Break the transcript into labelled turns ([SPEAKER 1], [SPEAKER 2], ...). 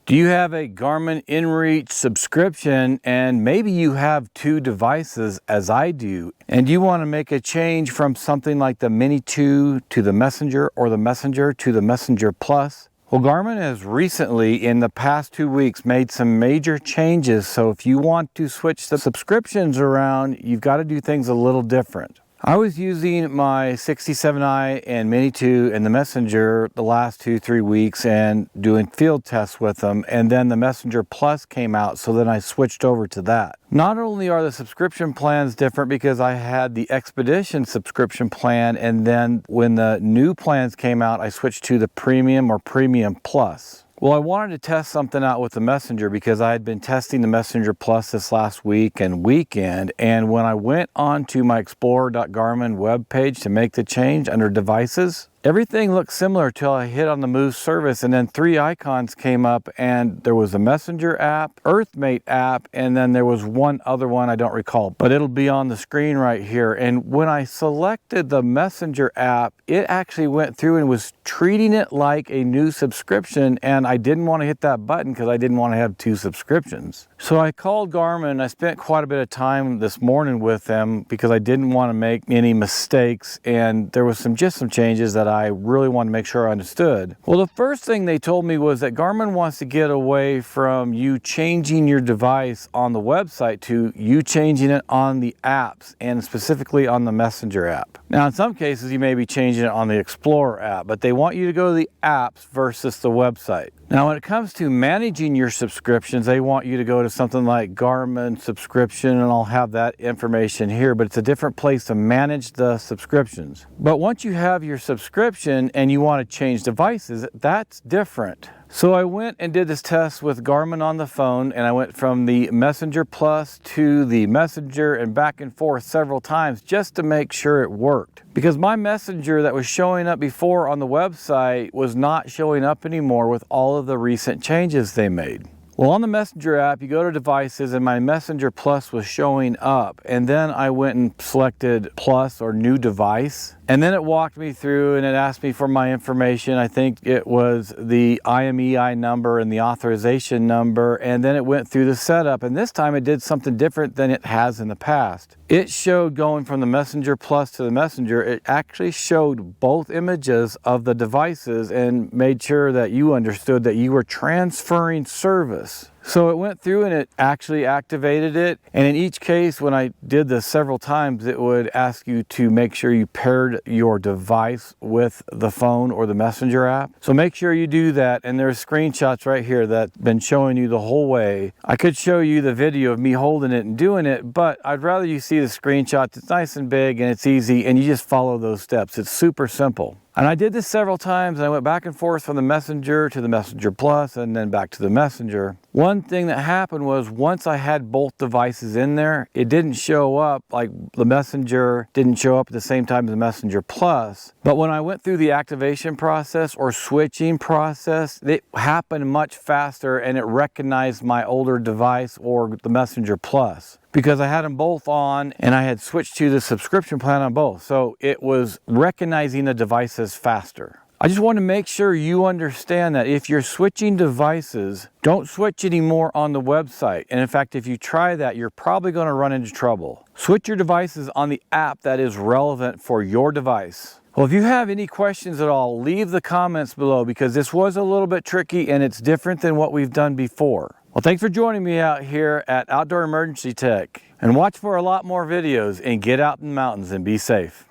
[SPEAKER 1] Do you have a Garmin inReach subscription and maybe you have two devices as I do, and you want to make a change from something like the Mini 2 to the Messenger or the Messenger to the Messenger Plus? Well, Garmin has recently, in the past 2 weeks, made some major changes, so if you want to switch the subscriptions around, you've got to do things a little different. I was using my 67i and Mini 2 and the Messenger the last 2-3 weeks and doing field tests with them, and then the Messenger Plus came out, so then I switched over to that. Not only are the subscription plans different because I had the Expedition subscription plan, and then when the new plans came out, I switched to the Premium or Premium Plus. Well, I wanted to test something out with the Messenger because I had been testing the Messenger Plus this last week and weekend, and when I went onto my explorer.garmin webpage to make the change under devices, everything looked similar till I hit on the Move service, and then 3 icons came up, and there was a Messenger app, Earthmate app, and then there was one other one I don't recall, but it'll be on the screen right here. And when I selected the Messenger app, it actually went through and was treating it like a new subscription, and I didn't want to hit that button because I didn't want to have two subscriptions. So I called Garmin. I spent quite a bit of time this morning with them because I didn't want to make any mistakes, and there was just some changes that I really wanted to make sure I understood. Well, the first thing they told me was that Garmin wants to get away from you changing your device on the website to you changing it on the apps, and specifically on the Messenger app. Now, in some cases, you may be changing it on the Explorer app, but they want you to go to the apps versus the website. Now, when it comes to managing your subscriptions, they want you to go to something like Garmin subscription, and I'll have that information here, but it's a different place to manage the subscriptions. But once you have your subscription and you want to change devices, that's different. So I went and did this test with Garmin on the phone, and I went from the Messenger Plus to the Messenger and back and forth several times just to make sure it worked. Because my Messenger that was showing up before on the website was not showing up anymore with all of the recent changes they made. Well, on the Messenger app, you go to devices, and my Messenger Plus was showing up, and then I went and selected Plus or new device, and then it walked me through and it asked me for my information. I think it was the IMEI number and the authorization number, and then it went through the setup, and this time it did something different than it has in the past. It showed going from the Messenger Plus to the Messenger, it actually showed both images of the devices and made sure that you understood that you were transferring service. So it went through and it actually activated it, and in each case, when I did this several times, it would ask you to make sure you paired your device with the phone or the Messenger app. So make sure you do that, and there's screenshots right here that's been showing you the whole way. I could show you the video of me holding it and doing it, but I'd rather you see the screenshots. It's nice and big and it's easy, and you just follow those steps. It's super simple. And I did this several times, and I went back and forth from the Messenger to the Messenger Plus and then back to the Messenger. One thing that happened was once I had both devices in there, it didn't show up, like the Messenger didn't show up at the same time as the Messenger Plus. But when I went through the activation process or switching process, it happened much faster, and it recognized my older device or the Messenger Plus, because I had them both on and I had switched to the subscription plan on both. So it was recognizing the devices faster. I just want to make sure you understand that if you're switching devices, don't switch anymore on the website. And in fact, if you try that, you're probably going to run into trouble. Switch your devices on the app that is relevant for your device. Well, if you have any questions at all, leave the comments below, because this was a little bit tricky and it's different than what we've done before. Well, thanks for joining me out here at Outdoor Emergency Tech, and watch for a lot more videos, and get out in the mountains and be safe.